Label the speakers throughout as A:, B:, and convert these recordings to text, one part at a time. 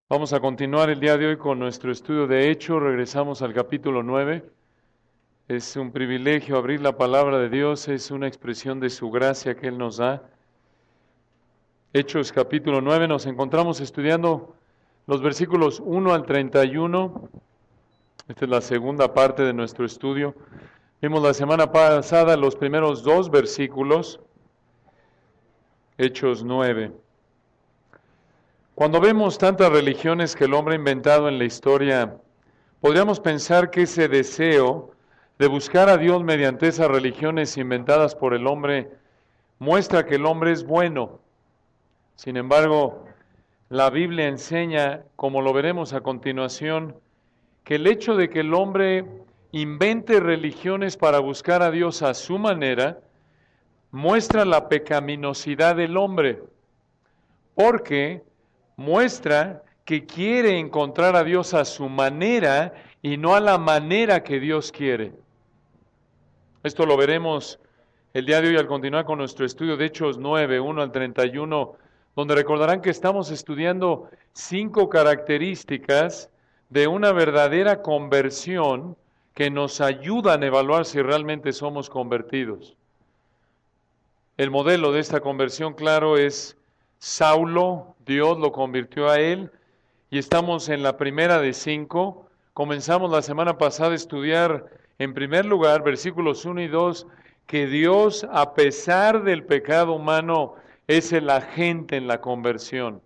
A: Vamos a continuar el día de hoy con nuestro estudio de Hechos. Regresamos al capítulo 9. Es un privilegio abrir la palabra de Dios, es una expresión de su gracia que Él nos da. Hechos capítulo 9, nos encontramos estudiando los versículos 1 al 31. Esta es la segunda parte de nuestro estudio. Vimos la semana pasada los primeros dos versículos, Hechos 9. Cuando vemos tantas religiones que el hombre ha inventado en la historia, podríamos pensar que ese deseo de buscar a Dios mediante esas religiones inventadas por el hombre muestra que el hombre es bueno. Sin embargo, la Biblia enseña, como lo veremos a continuación, que el hecho de que el hombre invente religiones para buscar a Dios a su manera, muestra la pecaminosidad del hombre, porque muestra que quiere encontrar a Dios a su manera y no a la manera que Dios quiere. Esto lo veremos el día de hoy al continuar con nuestro estudio de Hechos 9, 1 al 31, donde recordarán que estamos estudiando 5 características de una verdadera conversión que nos ayudan a evaluar si realmente somos convertidos. El modelo de esta conversión, claro, es Saulo. Dios lo convirtió a él, y estamos en la primera de 5. Comenzamos la semana pasada a estudiar, en primer lugar, versículos 1 y 2, que Dios, a pesar del pecado humano, es el agente en la conversión.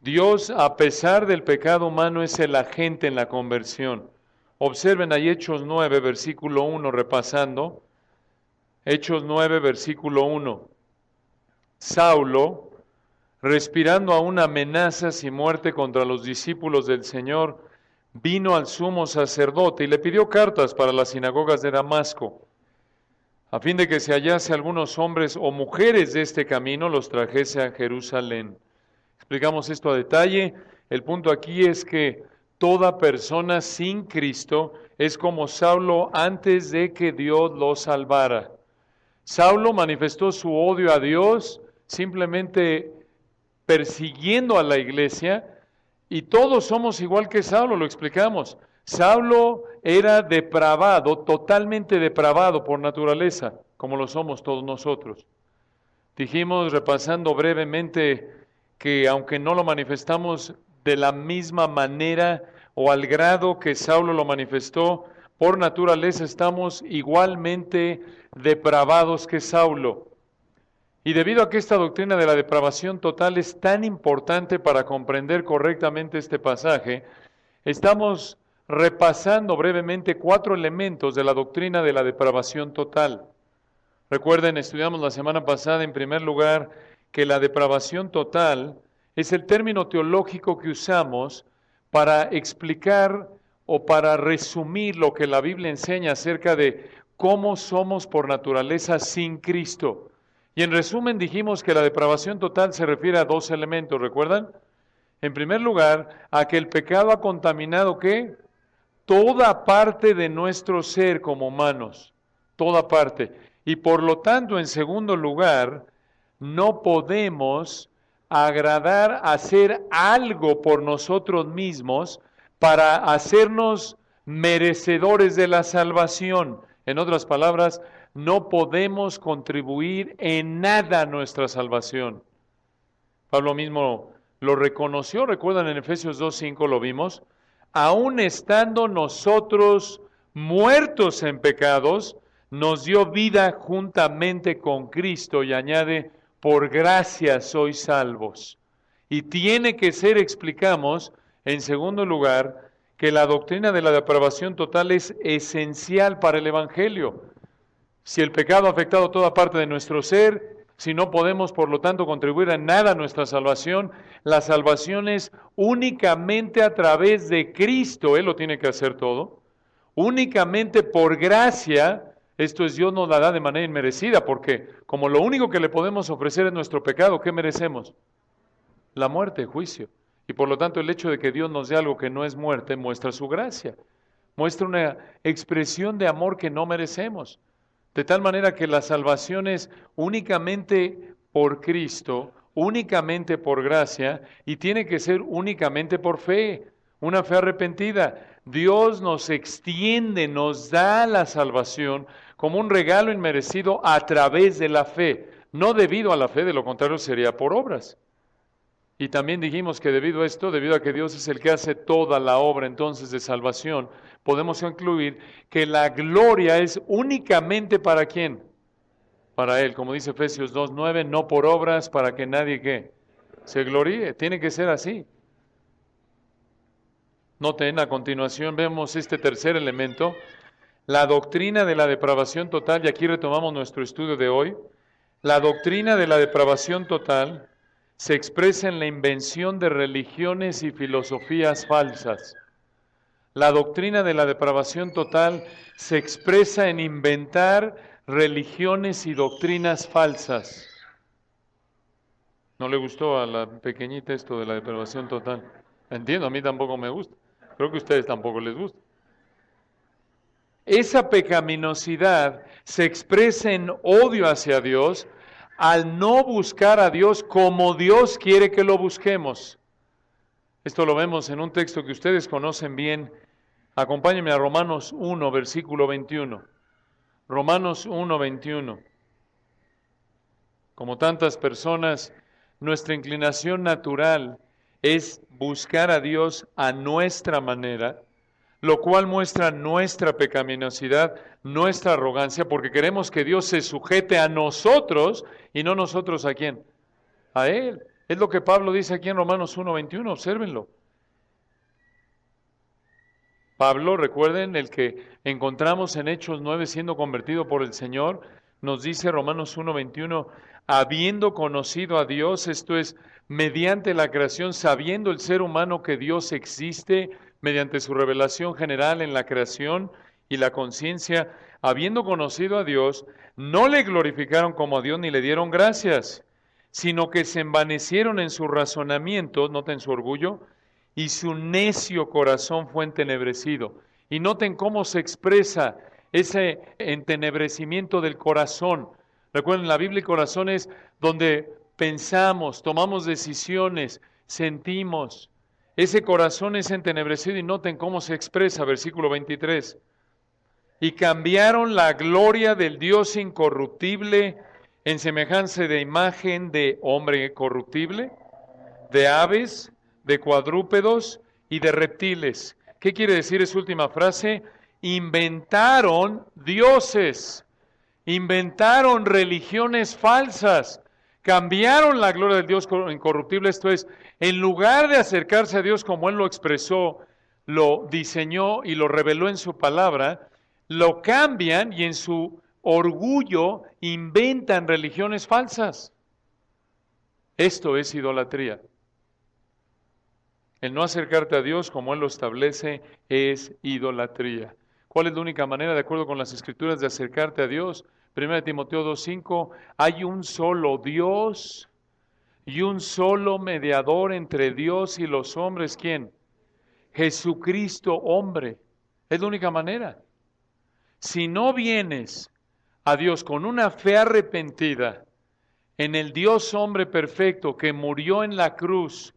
A: Dios, a pesar del pecado humano, es el agente en la conversión. Observen ahí Hechos 9, versículo 1, repasando. Hechos 9, versículo 1. Saulo, respirando aún amenazas y muerte contra los discípulos del Señor, vino al sumo sacerdote y le pidió cartas para las sinagogas de Damasco, a fin de que se hallase algunos hombres o mujeres de este camino, los trajese a Jerusalén. Explicamos esto a detalle. El punto aquí es que toda persona sin Cristo es como Saulo antes de que Dios lo salvara. Saulo manifestó su odio a Dios simplemente persiguiendo a la iglesia, y todos somos igual que Saulo, lo explicamos. Saulo era depravado, totalmente depravado por naturaleza, como lo somos todos nosotros. Dijimos, repasando brevemente, que aunque no lo manifestamos de la misma manera o al grado que Saulo lo manifestó, por naturaleza estamos igualmente depravados que Saulo. Y debido a que esta doctrina de la depravación total es tan importante para comprender correctamente este pasaje, estamos repasando brevemente 4 elementos de la doctrina de la depravación total. Recuerden, estudiamos la semana pasada en primer lugar que la depravación total es el término teológico que usamos para explicar o para resumir lo que la Biblia enseña acerca de cómo somos por naturaleza sin Cristo. Y en resumen dijimos que la depravación total se refiere a 2 elementos, ¿recuerdan? En primer lugar, a que el pecado ha contaminado, ¿qué? Toda parte de nuestro ser como humanos, toda parte. Y por lo tanto, en segundo lugar, no podemos agradar, hacer algo por nosotros mismos para hacernos merecedores de la salvación. En otras palabras, no podemos contribuir en nada a nuestra salvación. Pablo mismo lo reconoció, recuerdan en Efesios 2:5 lo vimos, aun estando nosotros muertos en pecados, nos dio vida juntamente con Cristo, y añade, por gracia sois salvos. Y tiene que ser, explicamos, en segundo lugar, que la doctrina de la depravación total es esencial para el Evangelio. Si el pecado ha afectado toda parte de nuestro ser, si no podemos, por lo tanto, contribuir en nada a nuestra salvación, la salvación es únicamente a través de Cristo. Él lo tiene que hacer todo. Únicamente por gracia, esto es, Dios nos la da de manera inmerecida, porque como lo único que le podemos ofrecer es nuestro pecado, ¿qué merecemos? La muerte, juicio. Y por lo tanto, el hecho de que Dios nos dé algo que no es muerte muestra su gracia. Muestra una expresión de amor que no merecemos. De tal manera que la salvación es únicamente por Cristo, únicamente por gracia y tiene que ser únicamente por fe, una fe arrepentida. Dios nos extiende, nos da la salvación como un regalo inmerecido a través de la fe, no debido a la fe, de lo contrario sería por obras. Y también dijimos que debido a esto, debido a que Dios es el que hace toda la obra entonces de salvación, podemos concluir que la gloria es únicamente para ¿quién? Para Él, como dice Efesios 2:9, no por obras para que nadie ¿qué? Se gloríe. Tiene que ser así. Noten, a continuación vemos este tercer elemento, la doctrina de la depravación total, y aquí retomamos nuestro estudio de hoy. La doctrina de la depravación total se expresa en la invención de religiones y filosofías falsas. La doctrina de la depravación total se expresa en inventar religiones y doctrinas falsas. ¿No le gustó a la pequeñita esto de la depravación total? Entiendo, a mí tampoco me gusta. Creo que a ustedes tampoco les gusta. Esa pecaminosidad se expresa en odio hacia Dios al no buscar a Dios como Dios quiere que lo busquemos. Esto lo vemos en un texto que ustedes conocen bien. Acompáñenme a Romanos 1, versículo 21. Romanos 1, 21. Como tantas personas, nuestra inclinación natural es buscar a Dios a nuestra manera, lo cual muestra nuestra pecaminosidad, nuestra arrogancia, porque queremos que Dios se sujete a nosotros y no nosotros a quién, a Él. Es lo que Pablo dice aquí en Romanos 1:21, obsérvenlo. Pablo, recuerden, el que encontramos en Hechos 9 siendo convertido por el Señor, nos dice Romanos 1:21, habiendo conocido a Dios, esto es, mediante la creación, sabiendo el ser humano que Dios existe, mediante su revelación general en la creación y la conciencia, habiendo conocido a Dios, no le glorificaron como a Dios ni le dieron gracias, sino que se envanecieron en sus razonamientos, noten su orgullo, y su necio corazón fue entenebrecido. Y noten cómo se expresa ese entenebrecimiento del corazón. Recuerden, la Biblia y corazón es donde pensamos, tomamos decisiones, sentimos. Ese corazón es entenebrecido y noten cómo se expresa, versículo 23. Y cambiaron la gloria del Dios incorruptible en semejanza de imagen de hombre corruptible, de aves, de cuadrúpedos y de reptiles. ¿Qué quiere decir esa última frase? Inventaron dioses, inventaron religiones falsas, cambiaron la gloria del Dios incorruptible, esto es, en lugar de acercarse a Dios como Él lo expresó, lo diseñó y lo reveló en su palabra, lo cambian y en su orgullo inventan religiones falsas. Esto es idolatría. El no acercarte a Dios como Él lo establece es idolatría. ¿Cuál es la única manera, de acuerdo con las Escrituras, de acercarte a Dios? 1 Timoteo 2:5, hay un solo Dios y un solo mediador entre Dios y los hombres. ¿Quién? Jesucristo hombre. Es la única manera. Si no vienes a Dios con una fe arrepentida en el Dios hombre perfecto que murió en la cruz,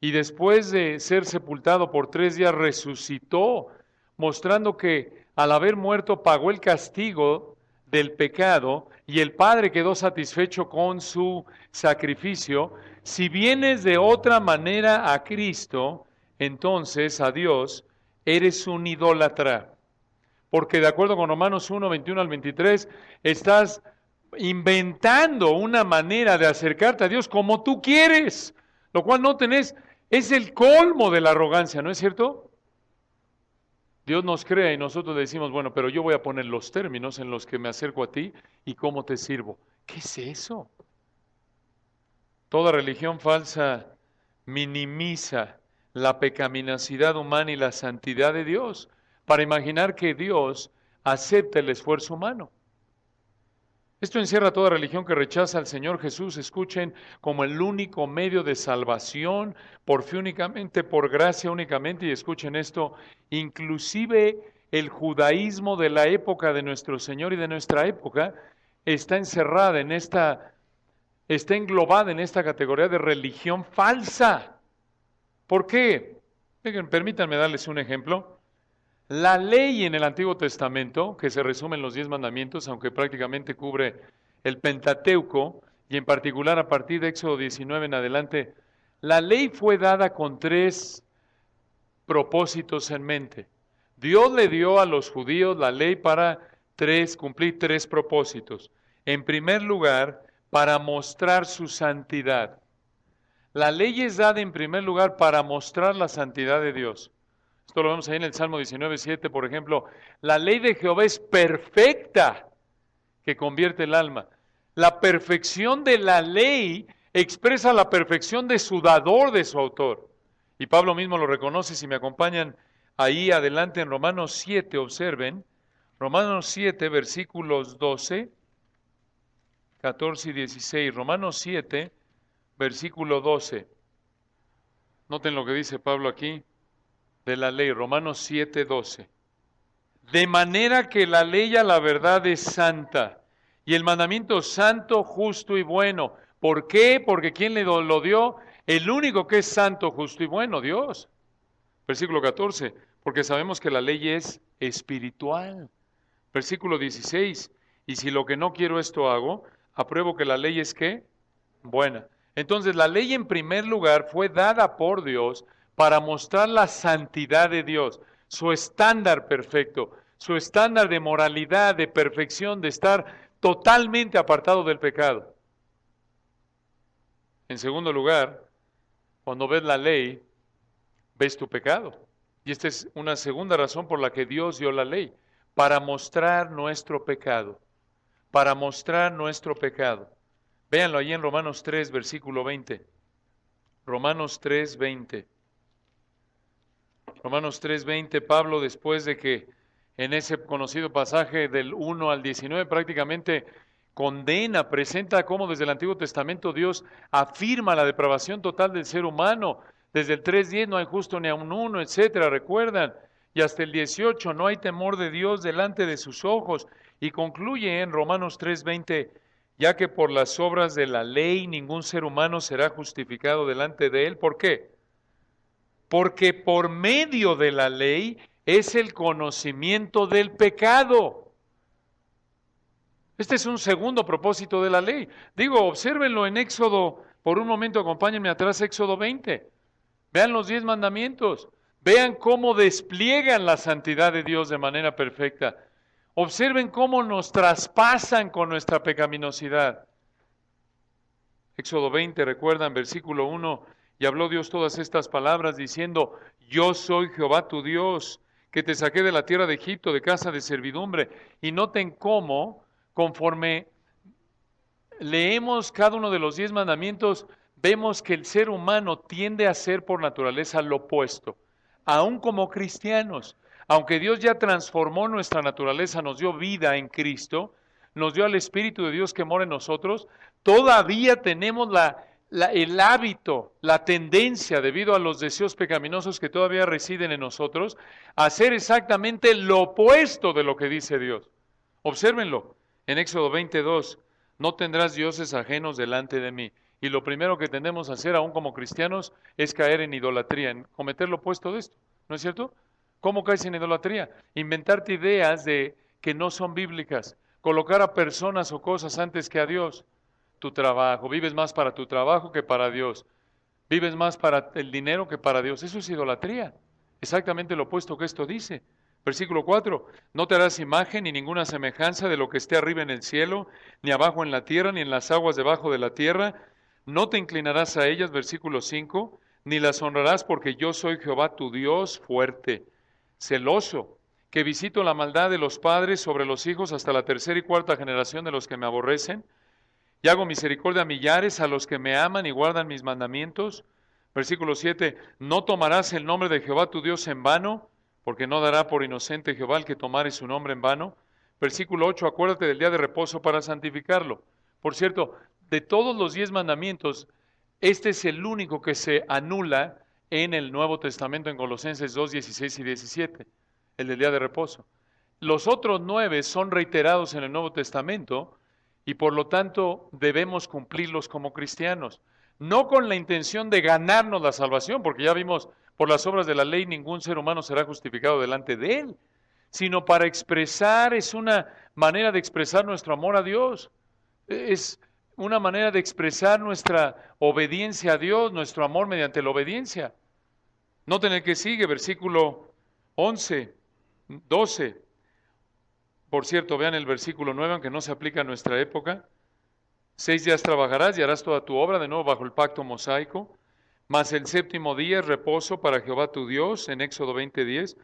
A: y después de ser sepultado por 3 días resucitó, mostrando que al haber muerto pagó el castigo del pecado y el Padre quedó satisfecho con su sacrificio. Si vienes de otra manera a Cristo, entonces a Dios eres un idólatra. Porque de acuerdo con Romanos 1, 21 al 23, estás inventando una manera de acercarte a Dios como tú quieres, lo cual no tenés. Es el colmo de la arrogancia, ¿no es cierto? Dios nos crea y nosotros le decimos, bueno, pero yo voy a poner los términos en los que me acerco a ti y cómo te sirvo. ¿Qué es eso? Toda religión falsa minimiza la pecaminosidad humana y la santidad de Dios para imaginar que Dios acepta el esfuerzo humano. Esto encierra toda religión que rechaza al Señor Jesús, escuchen, como el único medio de salvación, por fe únicamente, por gracia únicamente, y escuchen esto, inclusive el judaísmo de la época de nuestro Señor y de nuestra época está encerrada en esta está englobada en esta categoría de religión falsa. ¿Por qué? Permítanme darles un ejemplo. La ley en el Antiguo Testamento, que se resume en los 10 mandamientos, aunque prácticamente cubre el Pentateuco, y en particular a partir de Éxodo 19 en adelante, la ley fue dada con 3 propósitos en mente. Dios le dio a los judíos la ley para cumplir 3 propósitos. En primer lugar, para mostrar su santidad. La ley es dada en primer lugar para mostrar la santidad de Dios. Esto lo vemos ahí en el Salmo 19:7, por ejemplo. La ley de Jehová es perfecta, que convierte el alma. La perfección de la ley expresa la perfección de su dador, de su autor. Y Pablo mismo lo reconoce. Si me acompañan ahí adelante en Romanos 7, observen. Romanos 7, versículos 12, 14 y 16. Romanos 7, versículo 12. Noten lo que dice Pablo aquí de la ley. Romanos 7, 12. De manera que la ley a la verdad es santa, y el mandamiento santo, justo y bueno. ¿Por qué? Porque ¿quién le lo dio? El único que es santo, justo y bueno, Dios. Versículo 14, porque sabemos que la ley es espiritual. Versículo 16, y si lo que no quiero esto hago, apruebo que la ley es ¿qué? Buena. Entonces la ley en primer lugar fue dada por Dios para mostrar la santidad de Dios, su estándar perfecto, su estándar de moralidad, de perfección, de estar totalmente apartado del pecado. En segundo lugar, cuando ves la ley, ves tu pecado. Y esta es una segunda razón por la que Dios dio la ley, para mostrar nuestro pecado, para mostrar nuestro pecado. Véanlo allí en Romanos 3, versículo 20. Romanos 3, 20. Romanos 3, 20, Pablo, después de que en ese conocido pasaje del 1 al 19 prácticamente condena, presenta cómo desde el Antiguo Testamento Dios afirma la depravación total del ser humano. Desde el 3:10 no hay justo ni a un uno, etcétera, recuerdan. Y hasta el 18 no hay temor de Dios delante de sus ojos. Y concluye en Romanos 3:20, ya que por las obras de la ley ningún ser humano será justificado delante de él. ¿Por qué? Porque por medio de la ley es el conocimiento del pecado. Este es un segundo propósito de la ley. Digo, obsérvenlo en Éxodo, por un momento acompáñenme atrás, Éxodo 20. Vean los 10 mandamientos. Vean cómo despliegan la santidad de Dios de manera perfecta. Observen cómo nos traspasan con nuestra pecaminosidad. Éxodo 20, recuerdan, versículo 1, y habló Dios todas estas palabras diciendo, yo soy Jehová tu Dios, que te saqué de la tierra de Egipto, de casa de servidumbre. Y noten cómo, conforme leemos cada uno de los 10 mandamientos, vemos que el ser humano tiende a ser por naturaleza lo opuesto, aún como cristianos. Aunque Dios ya transformó nuestra naturaleza, nos dio vida en Cristo, nos dio al Espíritu de Dios que mora en nosotros, todavía tenemos el hábito, la tendencia, debido a los deseos pecaminosos que todavía residen en nosotros, a hacer exactamente lo opuesto de lo que dice Dios. Obsérvenlo en Éxodo 22, no tendrás dioses ajenos delante de mí. Y lo primero que tendemos a hacer, aún como cristianos, es caer en idolatría, en cometer lo opuesto de esto, ¿no es cierto? ¿Cómo caes en idolatría? Inventarte ideas que no son bíblicas, colocar a personas o cosas antes que a Dios. Tu trabajo, vives más para tu trabajo que para Dios. Vives más para el dinero que para Dios. Eso es idolatría. Exactamente lo opuesto que esto dice. Versículo 4, no te harás imagen ni ninguna semejanza de lo que esté arriba en el cielo, ni abajo en la tierra, ni en las aguas debajo de la tierra. No te inclinarás a ellas, versículo 5, ni las honrarás porque yo soy Jehová tu Dios fuerte, celoso, que visito la maldad de los padres sobre los hijos hasta la tercera y cuarta generación de los que me aborrecen, y hago misericordia a millares a los que me aman y guardan mis mandamientos. Versículo 7, no tomarás el nombre de Jehová tu Dios en vano, porque no dará por inocente Jehová el que tomare su nombre en vano. Versículo 8, acuérdate del día de reposo para santificarlo. Por cierto, de todos los 10 mandamientos, este es el único que se anula en el Nuevo Testamento en Colosenses 2, 16 y 17, el del día de reposo. Los otros 9 son reiterados en el Nuevo Testamento y por lo tanto debemos cumplirlos como cristianos. No con la intención de ganarnos la salvación, porque ya vimos, por las obras de la ley ningún ser humano será justificado delante de él, sino para expresar, es una manera de expresar nuestro amor a Dios, es una manera de expresar nuestra obediencia a Dios, nuestro amor mediante la obediencia. Noten el que sigue, versículo 11, 12. Por cierto, vean el versículo 9, aunque no se aplica a nuestra época. 6 días trabajarás y harás toda tu obra, de nuevo bajo el pacto mosaico. Mas el séptimo día es reposo para Jehová tu Dios, en Éxodo 20:10.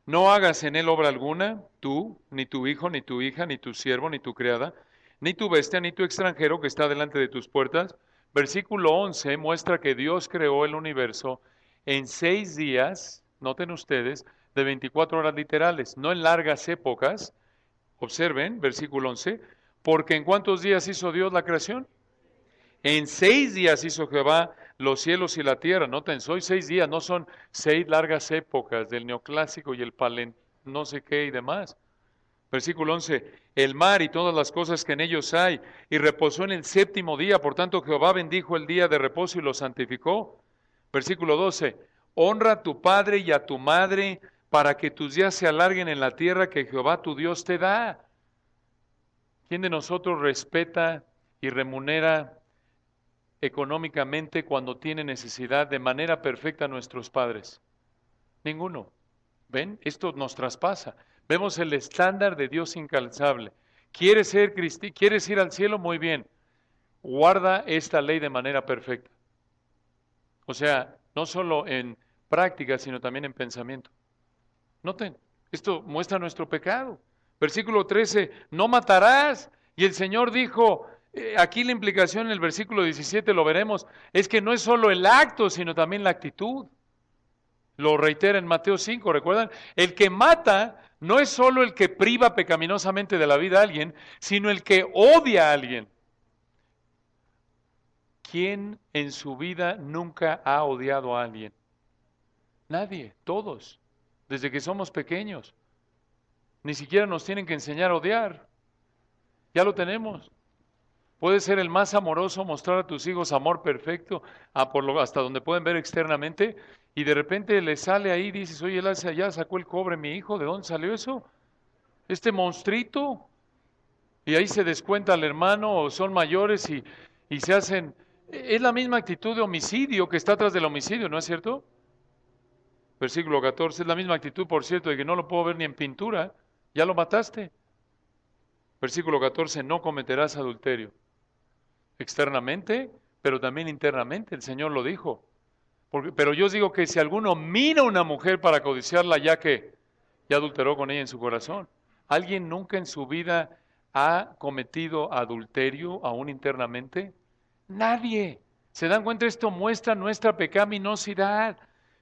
A: No hagas en él obra alguna, tú, ni tu hijo, ni tu hija, ni tu siervo, ni tu criada, ni tu bestia, ni tu extranjero que está delante de tus puertas. Versículo 11 muestra que Dios creó el universo en 6 días, noten ustedes, de 24 horas literales, no en largas épocas. Observen, versículo 11, porque ¿en cuántos días hizo Dios la creación? En 6 días hizo Jehová los cielos y la tierra. Noten, soy 6 días, no son 6 largas épocas del neoclásico y el no sé qué y demás. Versículo 11, el mar y todas las cosas que en ellos hay, y reposó en el séptimo día, por tanto Jehová bendijo el día de reposo y lo santificó. Versículo 12, honra a tu padre y a tu madre, para que tus días se alarguen en la tierra que Jehová tu Dios te da. ¿Quién de nosotros respeta y remunera económicamente cuando tiene necesidad de manera perfecta a nuestros padres? Ninguno. ¿Ven? Esto nos traspasa. Vemos el estándar de Dios incalzable. ¿Quieres ir al cielo? Muy bien. Guarda esta ley de manera perfecta. O sea, no solo en práctica, sino también en pensamiento. Noten, esto muestra nuestro pecado. Versículo 13, no matarás. Y el Señor dijo, aquí la implicación en el versículo 17 lo veremos, es que no es solo el acto, sino también la actitud. Lo reitera en Mateo 5, ¿recuerdan? El que mata no es solo el que priva pecaminosamente de la vida a alguien, sino el que odia a alguien. ¿Quién en su vida nunca ha odiado a alguien? Nadie, todos, desde que somos pequeños. Ni siquiera nos tienen que enseñar a odiar. Ya lo tenemos. Puedes ser el más amoroso, mostrar a tus hijos amor perfecto, hasta donde pueden ver externamente, y de repente le sale ahí, dices, oye, él ya sacó el cobre mi hijo, ¿de dónde salió eso? Este monstruito. Y ahí se descuenta al hermano, o son mayores y se hacen... Es la misma actitud de homicidio que está atrás del homicidio, ¿no es cierto? Versículo 14, es la misma actitud, por cierto, de que no lo puedo ver ni en pintura, ya lo mataste. Versículo 14, no cometerás adulterio. Externamente, pero también internamente, el Señor lo dijo. Pero yo os digo que si alguno mira a una mujer para codiciarla, ya adulteró con ella en su corazón. ¿Alguien nunca en su vida ha cometido adulterio aún internamente? Nadie. ¿Se dan cuenta? Esto muestra nuestra pecaminosidad.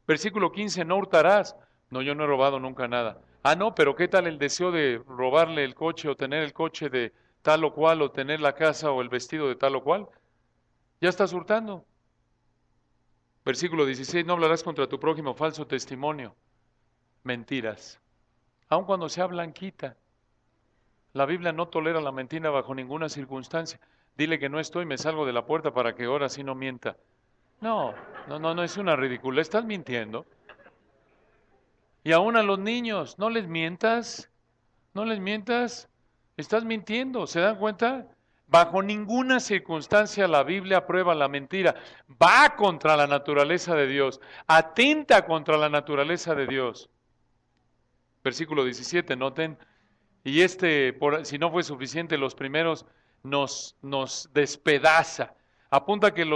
A: Versículo 15, no hurtarás. No, yo no he robado nunca nada. Ah, no, pero ¿qué tal el deseo de robarle el coche o tener el coche de tal o cual o tener la casa o el vestido de tal o cual? Ya estás hurtando. Versículo 16, no hablarás contra tu prójimo falso testimonio. Mentiras. Aun cuando sea blanquita. La Biblia no tolera la mentira bajo ninguna circunstancia. Dile que no estoy, me salgo de la puerta para que ahora sí no mienta. No, es una ridícula. Estás mintiendo. Y aún a los niños, no les mientas. Estás mintiendo. ¿Se dan cuenta? Bajo ninguna circunstancia la Biblia aprueba la mentira. Va contra la naturaleza de Dios. Atenta contra la naturaleza de Dios. Versículo 17, noten. Y si no fue suficiente, los primeros nos despedaza. Apunta que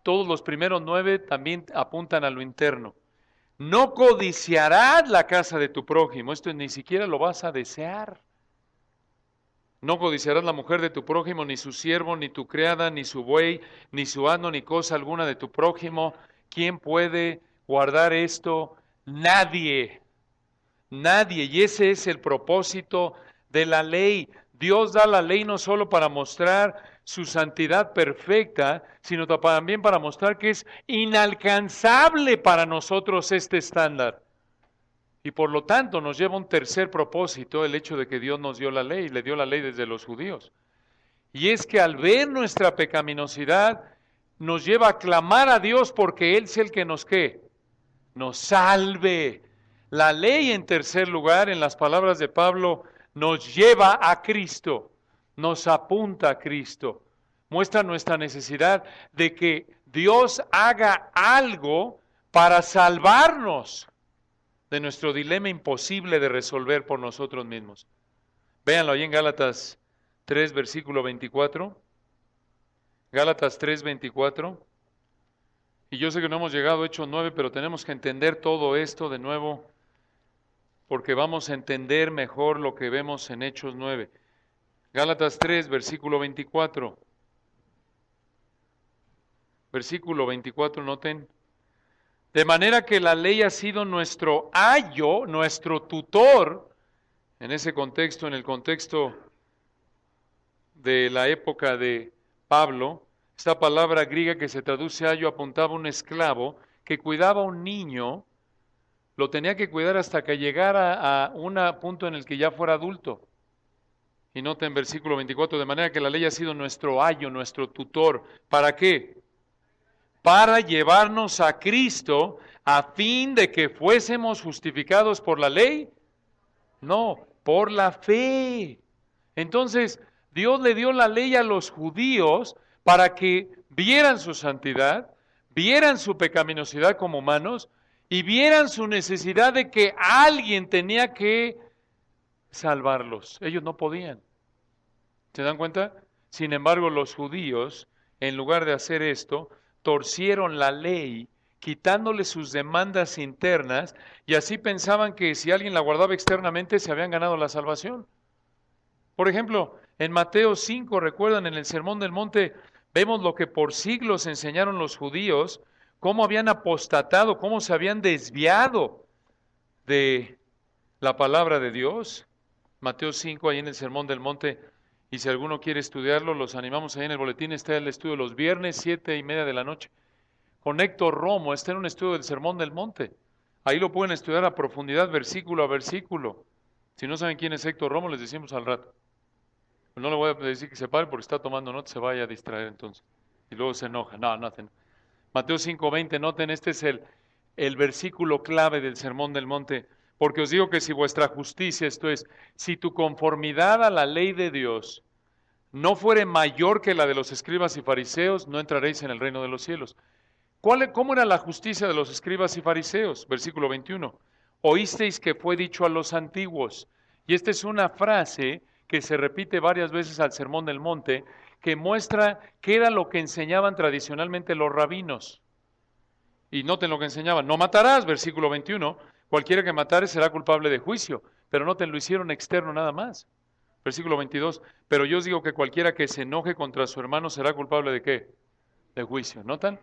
A: todos los primeros 9 también apuntan a lo interno. No codiciarás la casa de tu prójimo. Esto ni siquiera lo vas a desear. No codiciarás la mujer de tu prójimo, ni su siervo, ni tu criada, ni su buey, ni su asno, ni cosa alguna de tu prójimo. ¿Quién puede guardar esto? Nadie. Nadie. Y ese es el propósito de la ley. Dios da la ley no solo para mostrar su santidad perfecta, sino también para mostrar que es inalcanzable para nosotros este estándar. Y por lo tanto nos lleva a un tercer propósito, el hecho de que Dios nos dio la ley, le dio la ley desde los judíos. Y es que al ver nuestra pecaminosidad, nos lleva a clamar a Dios porque Él es el que nos, ¿qué? Nos salve. La ley, en tercer lugar, en las palabras de Pablo, nos lleva a Cristo, nos apunta a Cristo, muestra nuestra necesidad de que Dios haga algo para salvarnos de nuestro dilema imposible de resolver por nosotros mismos. Véanlo ahí en Gálatas 3, versículo 24. Gálatas 3, 24. Y yo sé que no hemos llegado a Hechos 9, pero tenemos que entender todo esto de nuevo, porque vamos a entender mejor lo que vemos en Hechos 9. Gálatas 3, versículo 24. Versículo 24, noten. De manera que la ley ha sido nuestro ayo, nuestro tutor, en ese contexto, en el contexto de la época de Pablo. Esta palabra griega que se traduce ayo apuntaba a un esclavo que cuidaba a un niño, lo tenía que cuidar hasta que llegara a un punto en el que ya fuera adulto. Y noten en versículo 24, de manera que la ley ha sido nuestro ayo, nuestro tutor. ¿Para qué? Para llevarnos a Cristo a fin de que fuésemos justificados por la ley. No, por la fe. Entonces, Dios le dio la ley a los judíos para que vieran su santidad, vieran su pecaminosidad como humanos y vieran su necesidad de que alguien tenía que salvarlos. Ellos no podían. ¿Se dan cuenta? Sin embargo, los judíos, en lugar de hacer esto, torcieron la ley, quitándole sus demandas internas, y así pensaban que si alguien la guardaba externamente, se habían ganado la salvación. Por ejemplo, en Mateo 5, recuerdan, en el Sermón del Monte, vemos lo que por siglos enseñaron los judíos, cómo habían apostatado, cómo se habían desviado de la palabra de Dios. Mateo 5, ahí en el Sermón del Monte, y si alguno quiere estudiarlo, los animamos ahí en el boletín, está el estudio los viernes, 7:30 de la noche. Con Héctor Romo, está en un estudio del Sermón del Monte. Ahí lo pueden estudiar a profundidad, versículo a versículo. Si no saben quién es Héctor Romo, les decimos al rato. No le voy a decir que se pare porque está tomando nota, se vaya a distraer entonces. Y luego se enoja. No, noten. Mateo 5:20, noten, este es el versículo clave del Sermón del Monte. Porque os digo que si vuestra justicia, esto es, si tu conformidad a la ley de Dios no fuere mayor que la de los escribas y fariseos, no entraréis en el reino de los cielos. ¿Cómo era la justicia de los escribas y fariseos? Versículo 21. Oísteis que fue dicho a los antiguos. Y esta es una frase que se repite varias veces al Sermón del Monte, que muestra qué era lo que enseñaban tradicionalmente los rabinos. Y noten lo que enseñaban. No matarás, versículo 21. Cualquiera que matare será culpable de juicio. Pero noten, lo hicieron externo nada más. Versículo 22. Pero yo os digo que cualquiera que se enoje contra su hermano será culpable de ¿qué? De juicio. ¿Notan?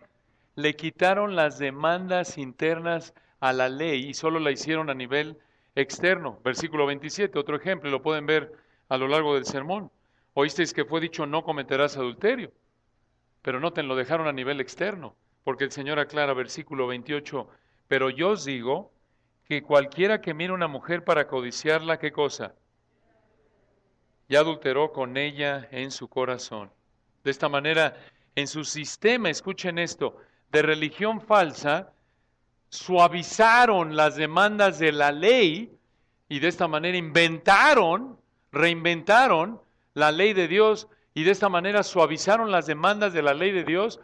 A: Le quitaron las demandas internas a la ley y solo la hicieron a nivel externo. Versículo 27, otro ejemplo, lo pueden ver a lo largo del sermón. Oísteis que fue dicho no cometerás adulterio, pero noten, lo dejaron a nivel externo, porque el Señor aclara, versículo 28, pero yo os digo que cualquiera que mire a una mujer para codiciarla, ¿qué cosa? Ya adulteró con ella en su corazón. De esta manera, en su sistema, escuchen esto, de religión falsa, suavizaron las demandas de la ley y de esta manera reinventaron la ley de Dios y de esta manera suavizaron las demandas de la ley de Dios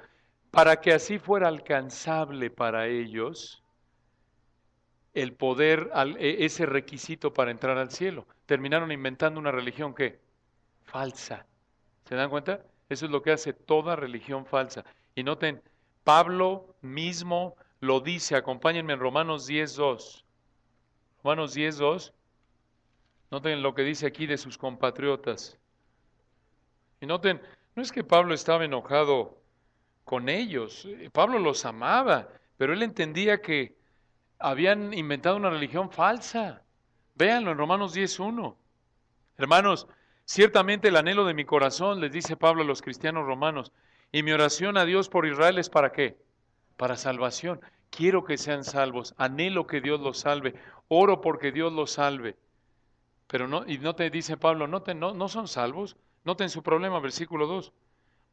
A: para que así fuera alcanzable para ellos el poder, ese requisito para entrar al cielo. Terminaron inventando una religión ¿qué? Falsa. ¿Se dan cuenta? Eso es lo que hace toda religión falsa. Y noten, Pablo mismo lo dice, acompáñenme en Romanos 10:2. Romanos 10:2. Noten lo que dice aquí de sus compatriotas. Y noten, no es que Pablo estaba enojado con ellos. Pablo los amaba, pero él entendía que habían inventado una religión falsa. Véanlo en Romanos 10:1. Hermanos, ciertamente el anhelo de mi corazón, les dice Pablo a los cristianos romanos, y mi oración a Dios por Israel es ¿para qué? Para salvación. Quiero que sean salvos, anhelo que Dios los salve, oro porque Dios los salve. Pero no, y no te dice Pablo, no son salvos, Noten su problema, versículo 2.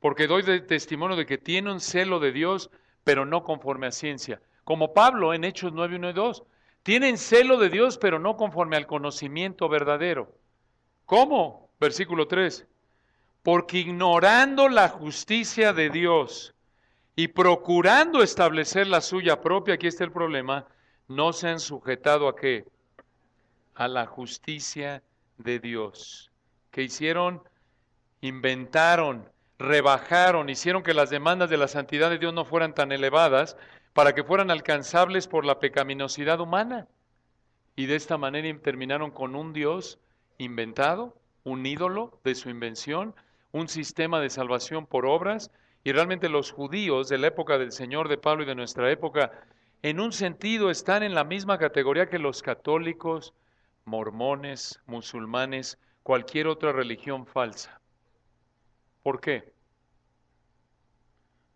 A: Porque doy testimonio de que tiene un celo de Dios, pero no conforme a ciencia. Como Pablo en Hechos 9, 1 y 2. Tienen celo de Dios, pero no conforme al conocimiento verdadero. ¿Cómo? Versículo 3. Porque ignorando la justicia de Dios y procurando establecer la suya propia, aquí está el problema, no se han sujetado a ¿qué? A la justicia de Dios. ¿Qué hicieron? Inventaron, rebajaron, hicieron que las demandas de la santidad de Dios no fueran tan elevadas para que fueran alcanzables por la pecaminosidad humana. Y de esta manera terminaron con un Dios inventado, un ídolo de su invención, un sistema de salvación por obras, y realmente los judíos de la época del Señor, de Pablo y de nuestra época, en un sentido están en la misma categoría que los católicos, mormones, musulmanes, cualquier otra religión falsa. ¿Por qué?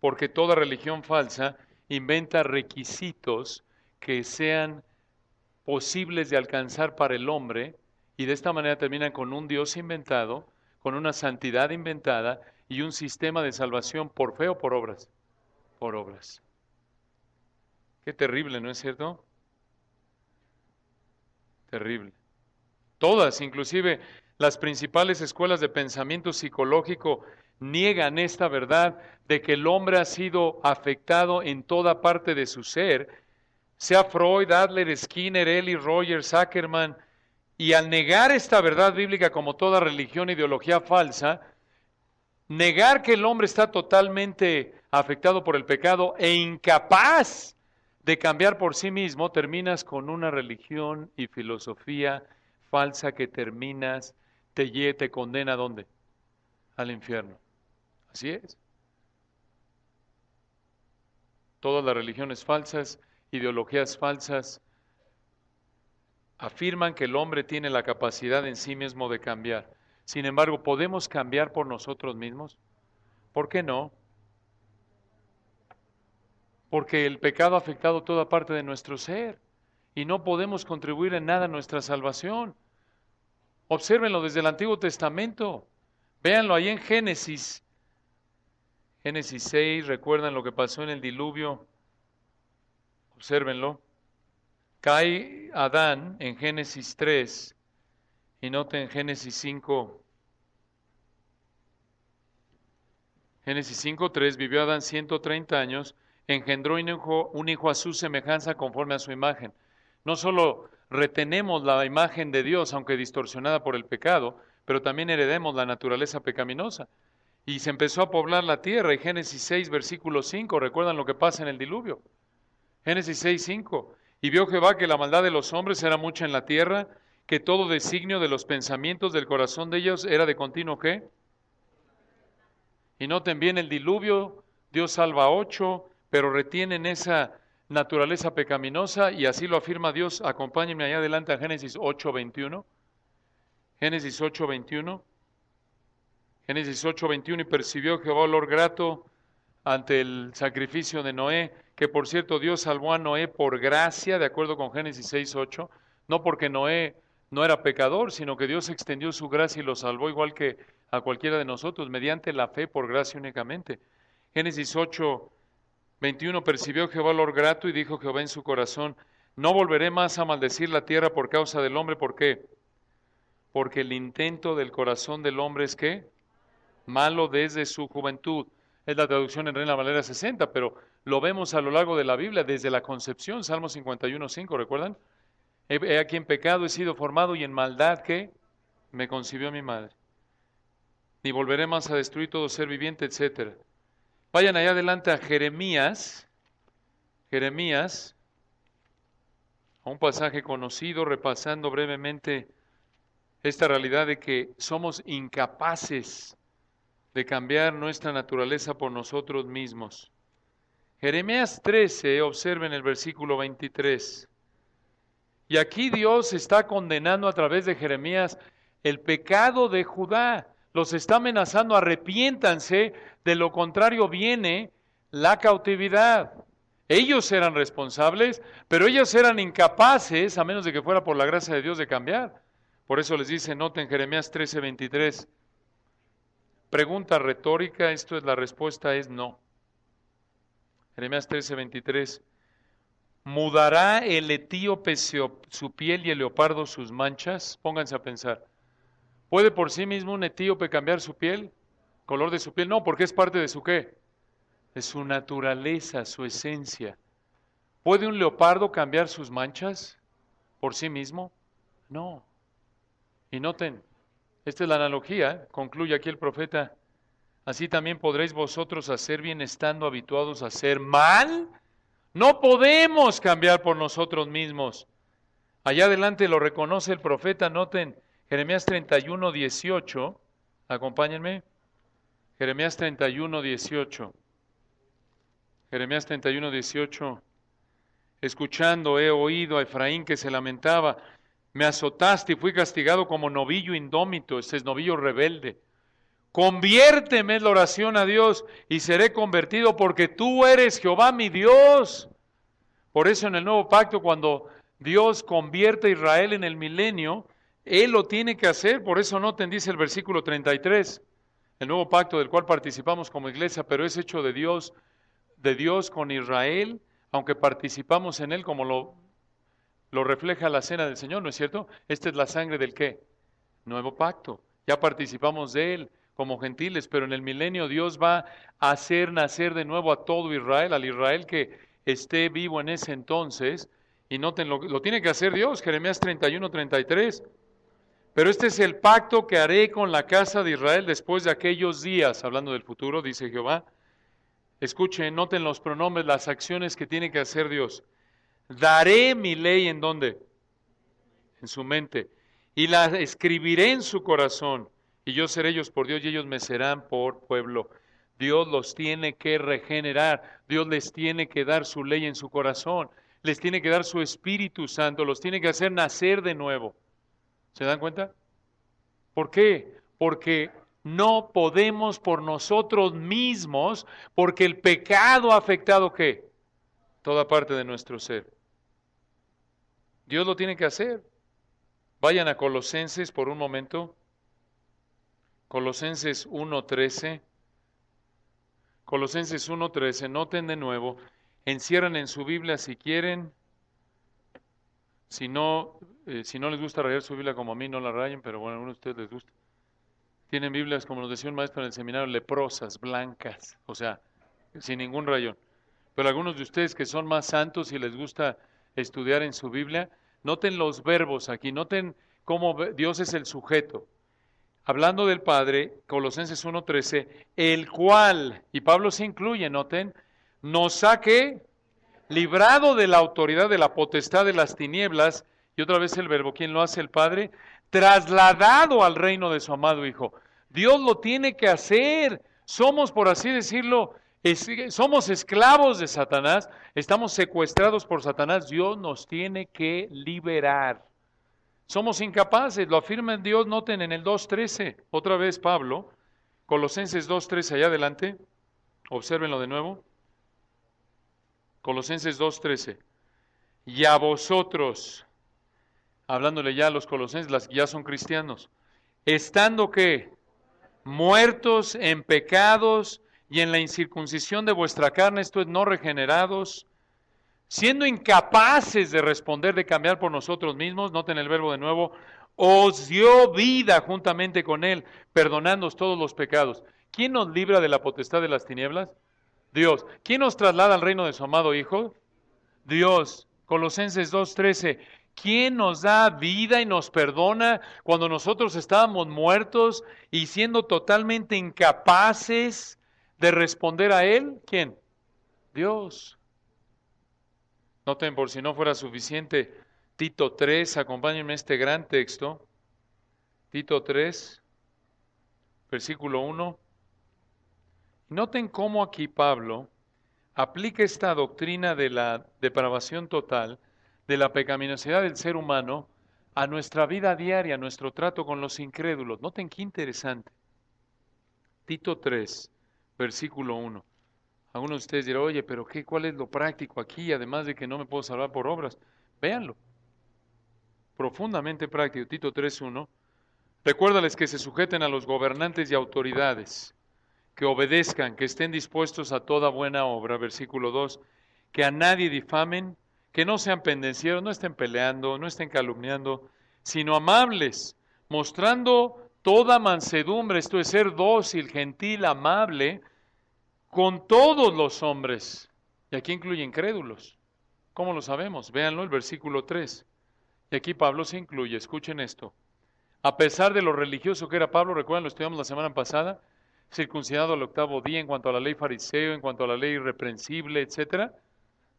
A: Porque toda religión falsa inventa requisitos que sean posibles de alcanzar para el hombre, y de esta manera terminan con un Dios inventado, con una santidad inventada y un sistema de salvación por fe o por obras. Por obras. Qué terrible, ¿no es cierto? Terrible. Todas, inclusive las principales escuelas de pensamiento psicológico, niegan esta verdad de que el hombre ha sido afectado en toda parte de su ser, sea Freud, Adler, Skinner, Eli, Rogers, Ackerman, y al negar esta verdad bíblica como toda religión e ideología falsa, negar que el hombre está totalmente afectado por el pecado e incapaz de cambiar por sí mismo, terminas con una religión y filosofía falsa que te condena ¿a dónde? Al infierno. Así es. Todas las religiones falsas, ideologías falsas, afirman que el hombre tiene la capacidad en sí mismo de cambiar. Sin embargo, ¿podemos cambiar por nosotros mismos? ¿Por qué no? Porque el pecado ha afectado toda parte de nuestro ser y no podemos contribuir en nada a nuestra salvación. Obsérvenlo desde el Antiguo Testamento. Véanlo ahí en Génesis. Génesis 6, recuerdan lo que pasó en el diluvio. Obsérvenlo. Cae Adán en Génesis 3 y noten Génesis 5. Génesis 5:3, vivió Adán 130 años, engendró un hijo a su semejanza conforme a su imagen. No solo retenemos la imagen de Dios, aunque distorsionada por el pecado, pero también heredemos la naturaleza pecaminosa. Y se empezó a poblar la tierra, y Génesis 6, versículo 5, recuerdan lo que pasa en el diluvio. Génesis 6, 5, y vio Jehová que la maldad de los hombres era mucha en la tierra, que todo designio de los pensamientos del corazón de ellos era de continuo, ¿qué? Y noten bien el diluvio, Dios salva a 8, pero retienen esa naturaleza pecaminosa, y así lo afirma Dios. Acompáñenme allá adelante a Génesis 8:21. Génesis 8:21. Génesis 8:21, y percibió Jehová olor grato ante el sacrificio de Noé, que por cierto Dios salvó a Noé por gracia, de acuerdo con Génesis 6:8, no porque Noé no era pecador, sino que Dios extendió su gracia y lo salvó igual que a cualquiera de nosotros, mediante la fe por gracia únicamente. Génesis 8:21, percibió Jehová olor grato y dijo Jehová en su corazón, no volveré más a maldecir la tierra por causa del hombre. ¿Por qué? Porque el intento del corazón del hombre es ¿qué? Malo desde su juventud. Es la traducción en Reina Valera 60, pero lo vemos a lo largo de la Biblia, desde la concepción, Salmo 51:5, ¿recuerdan? He aquí en pecado he sido formado y en maldad ¿qué? Me concibió mi madre. Ni volveré más a destruir todo ser viviente, etc. Vayan allá adelante a Jeremías, a un pasaje conocido, repasando brevemente esta realidad de que somos incapaces de cambiar nuestra naturaleza por nosotros mismos. Jeremías 13, observen el versículo 23. Y aquí Dios está condenando a través de Jeremías el pecado de Judá. Los está amenazando, arrepiéntanse, de lo contrario viene la cautividad. Ellos eran responsables, pero ellos eran incapaces, a menos de que fuera por la gracia de Dios, de cambiar. Por eso les dice, noten Jeremías 13:23. Pregunta retórica, la respuesta es no. Jeremías 13:23. ¿Mudará el etíope su piel y el leopardo sus manchas? Pónganse a pensar. ¿Puede por sí mismo un etíope cambiar su piel? ¿Color de su piel? No, porque es parte de su ¿qué? De su naturaleza, su esencia. ¿Puede un leopardo cambiar sus manchas por sí mismo? No. Y noten, esta es la analogía, concluye aquí el profeta. Así también podréis vosotros hacer bien estando habituados a hacer mal. No podemos cambiar por nosotros mismos. Allá adelante lo reconoce el profeta, noten, Jeremías 31:18. Acompáñenme. Jeremías 31:18. Jeremías 31:18. Escuchando he oído a Efraín que se lamentaba. Me azotaste y fui castigado como novillo indómito. Este es novillo rebelde. Conviérteme, es la oración a Dios, y seré convertido porque tú eres Jehová mi Dios. Por eso en el nuevo pacto, cuando Dios convierte a Israel en el milenio, Él lo tiene que hacer. Por eso noten, dice el versículo 33, el nuevo pacto del cual participamos como iglesia, pero es hecho de Dios con Israel, aunque participamos en Él como lo refleja la cena del Señor, ¿no es cierto? Esta es la sangre del ¿qué? Nuevo pacto. Ya participamos de Él como gentiles, pero en el milenio Dios va a hacer nacer de nuevo a todo Israel, al Israel que esté vivo en ese entonces. Y noten, lo tiene que hacer Dios, Jeremías 31:33. Pero este es el pacto que haré con la casa de Israel después de aquellos días, hablando del futuro, dice Jehová. Escuchen, noten los pronombres, las acciones que tiene que hacer Dios. Daré mi ley ¿en dónde? En su mente. Y la escribiré en su corazón. Y yo seré ellos por Dios y ellos me serán por pueblo. Dios los tiene que regenerar. Dios les tiene que dar su ley en su corazón. Les tiene que dar su Espíritu Santo. Los tiene que hacer nacer de nuevo. ¿Se dan cuenta? ¿Por qué? Porque no podemos por nosotros mismos, porque el pecado ha afectado ¿qué? Toda parte de nuestro ser. Dios lo tiene que hacer. Vayan a Colosenses por un momento. Colosenses 1:13. Colosenses 1:13. Noten de nuevo. Encierran en su Biblia si quieren. Si no les gusta rayar su Biblia como a mí, no la rayen, pero bueno, a algunos de ustedes les gusta. Tienen Biblias, como nos decía un maestro en el seminario, leprosas, blancas, o sea, sin ningún rayón. Pero algunos de ustedes que son más santos y les gusta estudiar en su Biblia, noten los verbos aquí, noten cómo Dios es el sujeto. Hablando del Padre, Colosenses 1:13, el cual, y Pablo se incluye, noten, nos ha ¿qué? Librado de la autoridad de la potestad de las tinieblas, y otra vez el verbo, ¿quién lo hace? El Padre, trasladado al reino de su amado Hijo. Dios lo tiene que hacer. Somos, por así decirlo, somos esclavos de Satanás, estamos secuestrados por Satanás. Dios nos tiene que liberar. Somos incapaces, lo afirma en Dios, noten en el 2:13, otra vez Pablo, Colosenses 2:13, allá adelante, obsérvenlo de nuevo. Colosenses 2:13. Y a vosotros, hablándole ya a los colosenses, las que ya son cristianos, estando ¿qué? Muertos en pecados y en la incircuncisión de vuestra carne, esto es, no regenerados, siendo incapaces de responder, de cambiar por nosotros mismos, noten el verbo de nuevo, os dio vida juntamente con Él, perdonándoos todos los pecados. ¿Quién nos libra de la potestad de las tinieblas? Dios. ¿Quién nos traslada al reino de su amado Hijo? Dios. Colosenses 2:13. ¿Quién nos da vida y nos perdona cuando nosotros estábamos muertos y siendo totalmente incapaces de responder a Él? ¿Quién? Dios. Noten, por si no fuera suficiente, Tito 3, acompáñenme a este gran texto. Tito 3, versículo 1. Noten cómo aquí Pablo aplica esta doctrina de la depravación total, de la pecaminosidad del ser humano, a nuestra vida diaria, a nuestro trato con los incrédulos. Noten qué interesante. Tito 3, versículo 1. Algunos de ustedes dirán, oye, pero ¿cuál es lo práctico aquí? Además de que no me puedo salvar por obras. Véanlo. Profundamente práctico. Tito 3:1. Recuérdales que se sujeten a los gobernantes y autoridades, que obedezcan, que estén dispuestos a toda buena obra, versículo 2, que a nadie difamen, que no sean pendencieros, no estén peleando, no estén calumniando, sino amables, mostrando toda mansedumbre, esto es ser dócil, gentil, amable, con todos los hombres. Y aquí incluye incrédulos. ¿Cómo lo sabemos? Véanlo, el versículo 3. Y aquí Pablo se incluye, escuchen esto. A pesar de lo religioso que era Pablo, recuerdan, lo estudiamos la semana pasada, circuncidado al octavo día en cuanto a la ley fariseo, en cuanto a la ley irreprensible, etcétera.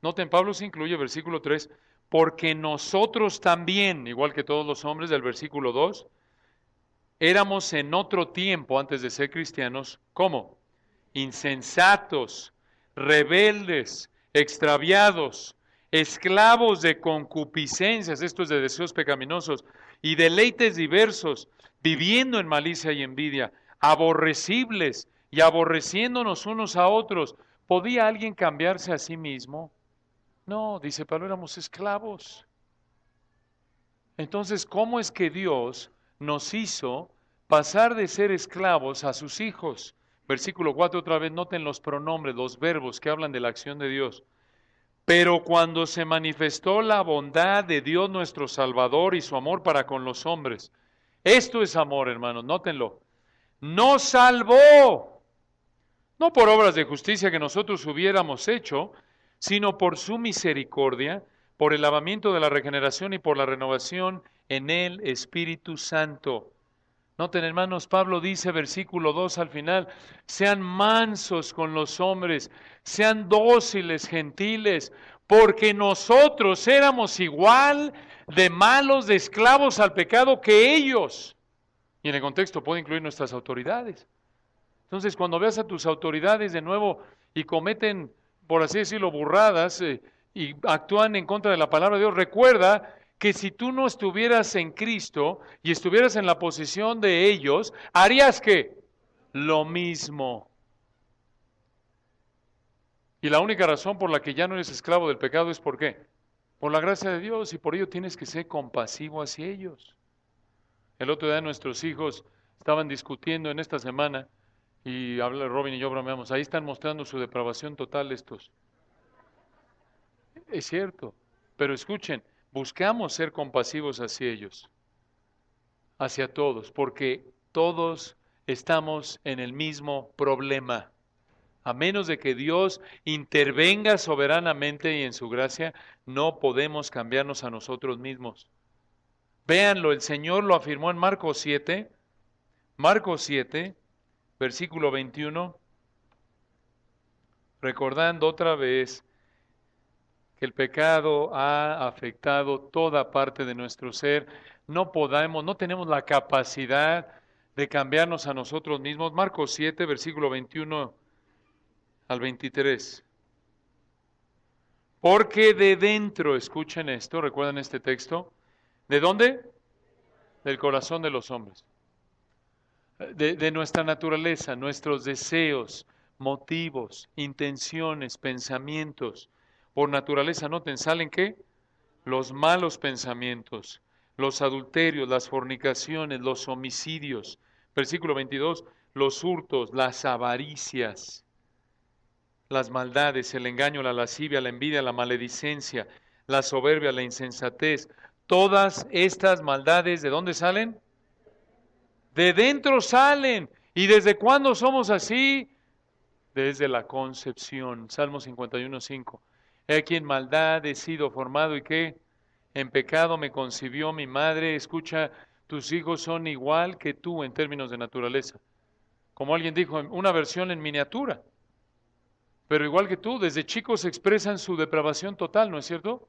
A: Noten, Pablo se incluye, versículo 3, porque nosotros también, igual que todos los hombres del versículo 2, éramos en otro tiempo, antes de ser cristianos, ¿cómo? Insensatos, rebeldes, extraviados, esclavos de concupiscencias, esto es de deseos pecaminosos, y deleites diversos, viviendo en malicia y envidia, aborrecibles y aborreciéndonos unos a otros. ¿Podía alguien cambiarse a sí mismo? No, dice Pablo, éramos esclavos. Entonces, ¿cómo es que Dios nos hizo pasar de ser esclavos a sus hijos? Versículo 4 otra vez, noten los pronombres, los verbos que hablan de la acción de Dios. Pero cuando se manifestó la bondad de Dios nuestro Salvador y su amor para con los hombres, esto es amor, hermanos, nótenlo, nos salvó, no por obras de justicia que nosotros hubiéramos hecho, sino por su misericordia, por el lavamiento de la regeneración y por la renovación en el Espíritu Santo. Noten, hermanos, Pablo dice, versículo 2 al final, sean mansos con los hombres, sean dóciles, gentiles, porque nosotros éramos igual de malos, de esclavos al pecado que ellos. Y en el contexto puede incluir nuestras autoridades. Entonces, cuando veas a tus autoridades de nuevo y cometen, por así decirlo, burradas y actúan en contra de la palabra de Dios, recuerda que si tú no estuvieras en Cristo y estuvieras en la posición de ellos, harías ¿qué? Lo mismo. Y la única razón por la que ya no eres esclavo del pecado es ¿por qué? Por la gracia de Dios, y por ello tienes que ser compasivo hacia ellos. El otro día nuestros hijos estaban discutiendo en esta semana, y Robin y yo bromeamos, ahí están mostrando su depravación total estos. Es cierto, pero escuchen, buscamos ser compasivos hacia ellos, hacia todos, porque todos estamos en el mismo problema. A menos de que Dios intervenga soberanamente y en su gracia, no podemos cambiarnos a nosotros mismos. Véanlo, el Señor lo afirmó en Marcos 7, versículo 21, recordando otra vez que el pecado ha afectado toda parte de nuestro ser. No tenemos la capacidad de cambiarnos a nosotros mismos. Marcos 7, versículo 21 al 23. Porque de dentro, escuchen esto, recuerdan este texto, ¿de dónde? Del corazón de los hombres. De nuestra naturaleza, nuestros deseos, motivos, intenciones, pensamientos. Por naturaleza, noten, ¿salen qué? Los malos pensamientos, los adulterios, las fornicaciones, los homicidios. Versículo 22, los hurtos, las avaricias, las maldades, el engaño, la lascivia, la envidia, la maledicencia, la soberbia, la insensatez. Todas estas maldades, ¿de dónde salen? De dentro salen. ¿Y desde cuándo somos así? Desde la concepción. Salmo 51:5. He aquí en maldad he sido formado y qué, en pecado me concibió mi madre. Escucha, tus hijos son igual que tú en términos de naturaleza. Como alguien dijo, una versión en miniatura. Pero igual que tú, desde chicos expresan su depravación total, ¿no es cierto?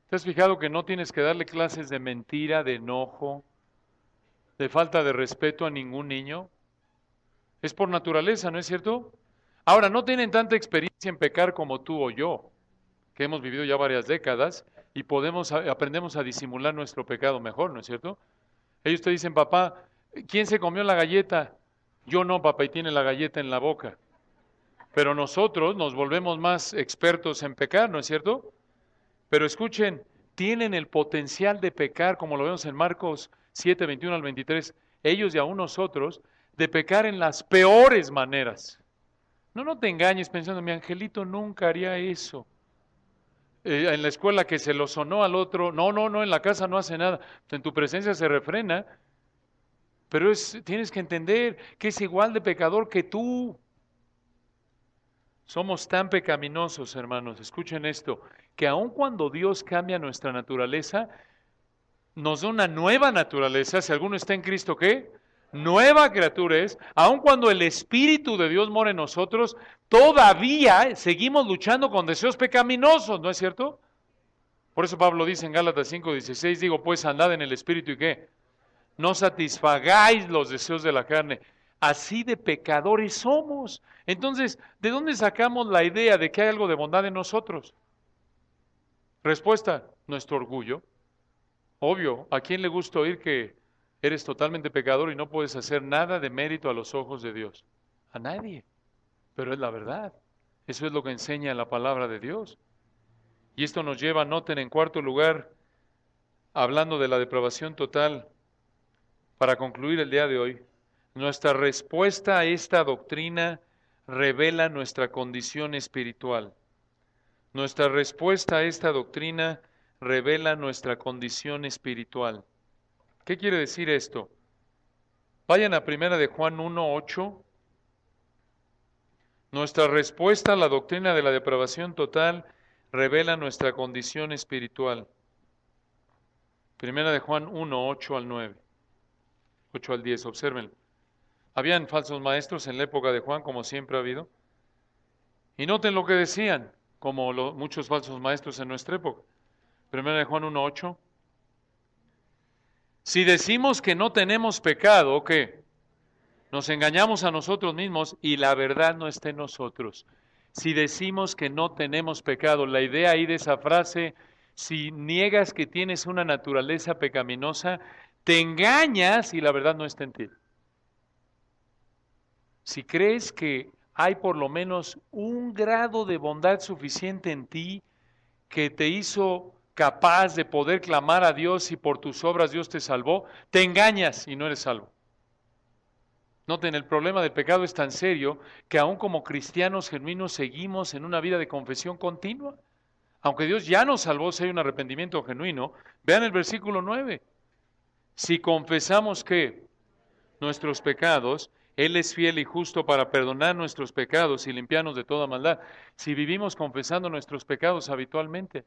A: ¿Te has fijado que no tienes que darle clases de mentira, de enojo, de falta de respeto a ningún niño? Es por naturaleza, ¿no es cierto? Ahora, no tienen tanta experiencia en pecar como tú o yo, que hemos vivido ya varias décadas y aprendemos a disimular nuestro pecado mejor, ¿no es cierto? Ellos te dicen, papá, ¿quién se comió la galleta? Yo no, papá, y tiene la galleta en la boca. Pero nosotros nos volvemos más expertos en pecar, ¿no es cierto? Pero escuchen, tienen el potencial de pecar, como lo vemos en Marcos 7, 21 al 23, ellos y aún nosotros, de pecar en las peores maneras. No te engañes pensando, mi angelito nunca haría eso. En la escuela que se lo sonó al otro, no, en la casa no hace nada. En tu presencia se refrena, pero tienes que entender que es igual de pecador que tú. Somos tan pecaminosos, hermanos, escuchen esto, que aun cuando Dios cambia nuestra naturaleza, nos da una nueva naturaleza. Si alguno está en Cristo, ¿qué? Nueva criatura es. Aun cuando el Espíritu de Dios mora en nosotros, todavía seguimos luchando con deseos pecaminosos, ¿no es cierto? Por eso Pablo dice en Gálatas 5:16, digo, pues andad en el Espíritu y ¿qué? No satisfagáis los deseos de la carne. Así de pecadores somos. Entonces, ¿de dónde sacamos la idea de que hay algo de bondad en nosotros? Respuesta, nuestro orgullo. Obvio, ¿a quién le gusta oír que eres totalmente pecador y no puedes hacer nada de mérito a los ojos de Dios? A nadie. Pero es la verdad. Eso es lo que enseña la palabra de Dios. Y esto nos lleva, noten, en cuarto lugar, hablando de la depravación total, para concluir el día de hoy, nuestra respuesta a esta doctrina revela nuestra condición espiritual. Nuestra respuesta a esta doctrina revela nuestra condición espiritual. ¿Qué quiere decir esto? Vayan a 1 de Juan 1:8. Nuestra respuesta a la doctrina de la depravación total revela nuestra condición espiritual. 1 de Juan 1:8 al 9. 8 al 10, observen. Habían falsos maestros en la época de Juan, como siempre ha habido. Y noten lo que decían, como muchos falsos maestros en nuestra época. 1 de Juan 1:8. Si decimos que no tenemos pecado, ¿qué? Nos engañamos a nosotros mismos y la verdad no está en nosotros. Si decimos que no tenemos pecado, la idea ahí de esa frase, si niegas que tienes una naturaleza pecaminosa, te engañas y la verdad no está en ti. Si crees que hay por lo menos un grado de bondad suficiente en ti que te hizo capaz de poder clamar a Dios y por tus obras Dios te salvó, te engañas y no eres salvo. Noten, el problema del pecado es tan serio que aún como cristianos genuinos seguimos en una vida de confesión continua. Aunque Dios ya nos salvó si hay un arrepentimiento genuino, vean el versículo 9. Si confesamos que nuestros pecados, Él es fiel y justo para perdonar nuestros pecados y limpiarnos de toda maldad. Si vivimos confesando nuestros pecados habitualmente,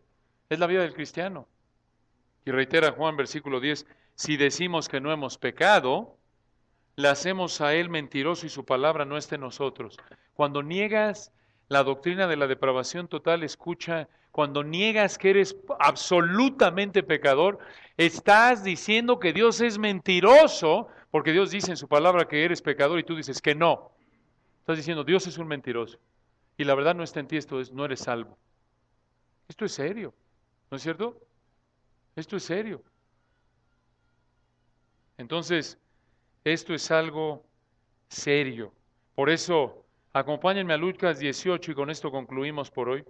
A: es la vida del cristiano. Y reitera Juan, versículo 10, si decimos que no hemos pecado, le hacemos a Él mentiroso y su palabra no está en nosotros. Cuando niegas la doctrina de la depravación total, escucha, cuando niegas que eres absolutamente pecador, estás diciendo que Dios es mentiroso, porque Dios dice en su palabra que eres pecador y tú dices que no. Estás diciendo, Dios es un mentiroso. Y la verdad no está en ti, no eres salvo. Esto es serio, ¿no es cierto? Esto es serio. Entonces, esto es algo serio. Por eso, acompáñenme a Lucas 18 y con esto concluimos por hoy.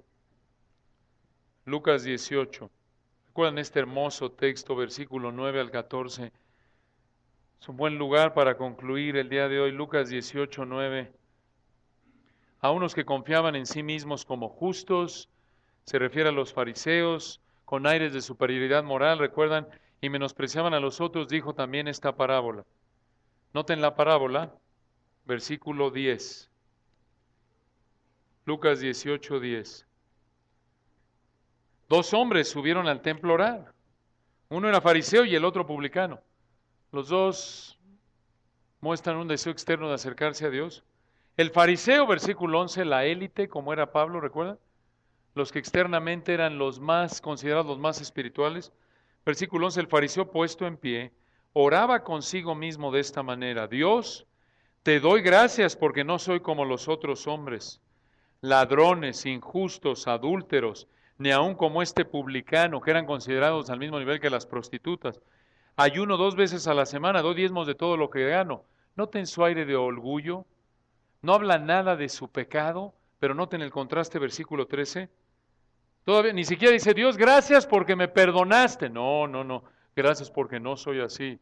A: Lucas 18. ¿Recuerdan este hermoso texto, versículo 9 al 14? Es un buen lugar para concluir el día de hoy. Lucas 18, 9. A unos que confiaban en sí mismos como justos, se refiere a los fariseos, con aires de superioridad moral, recuerdan, y menospreciaban a los otros, dijo también esta parábola. Noten la parábola, versículo 10. Lucas 18, 10. Dos hombres subieron al templo a orar. Uno era fariseo y el otro publicano. Los dos muestran un deseo externo de acercarse a Dios. El fariseo, versículo 11, la élite, como era Pablo, ¿recuerdan? Los que externamente eran los más considerados los más espirituales. Versículo 11, el fariseo puesto en pie, oraba consigo mismo de esta manera: Dios, te doy gracias porque no soy como los otros hombres, ladrones, injustos, adúlteros, ni aun como este publicano, que eran considerados al mismo nivel que las prostitutas. Ayuno 2 veces a la semana, doy diezmos de todo lo que gano. Noten su aire de orgullo. No habla nada de su pecado, pero noten el contraste, versículo 13. Todavía ni siquiera dice, Dios, gracias porque me perdonaste. No. Gracias porque no soy así.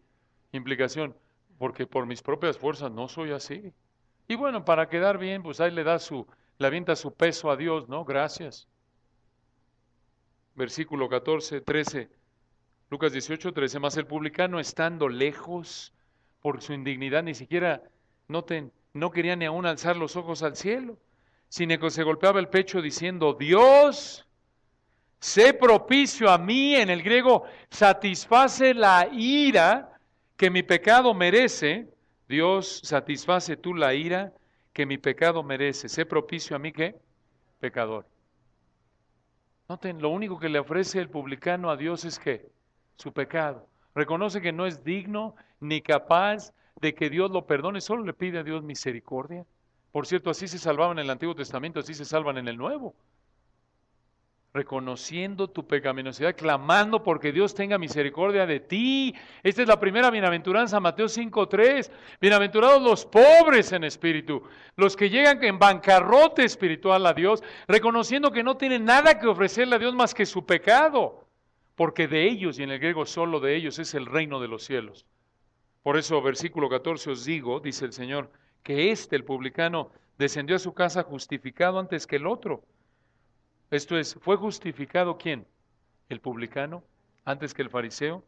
A: Implicación, porque por mis propias fuerzas no soy así. Y bueno, para quedar bien, pues ahí le avienta su peso a Dios, ¿no? Gracias. Versículo 14, 13, Lucas 18, 13, mas el publicano estando lejos por su indignidad, ni siquiera, noten, no quería ni aún alzar los ojos al cielo, sino que se golpeaba el pecho diciendo, Dios, sé propicio a mí, en el griego, satisface la ira que mi pecado merece. Dios, satisface tú la ira que mi pecado merece. Sé propicio a mí, ¿qué? Pecador. Noten, lo único que le ofrece el publicano a Dios es que su pecado. Reconoce que no es digno ni capaz de que Dios lo perdone, solo le pide a Dios misericordia. Por cierto, así se salvaban en el Antiguo Testamento, así se salvan en el Nuevo. Reconociendo tu pecaminosidad, clamando porque Dios tenga misericordia de ti. Esta es la primera bienaventuranza, Mateo 5:3. Bienaventurados los pobres en espíritu, los que llegan en bancarrota espiritual a Dios, reconociendo que no tienen nada que ofrecerle a Dios más que su pecado, porque de ellos, y en el griego solo de ellos, es el reino de los cielos. Por eso, versículo 14, os digo, dice el Señor, que el publicano, descendió a su casa justificado antes que el otro. Esto es, ¿fue justificado quién? ¿El publicano antes que el fariseo?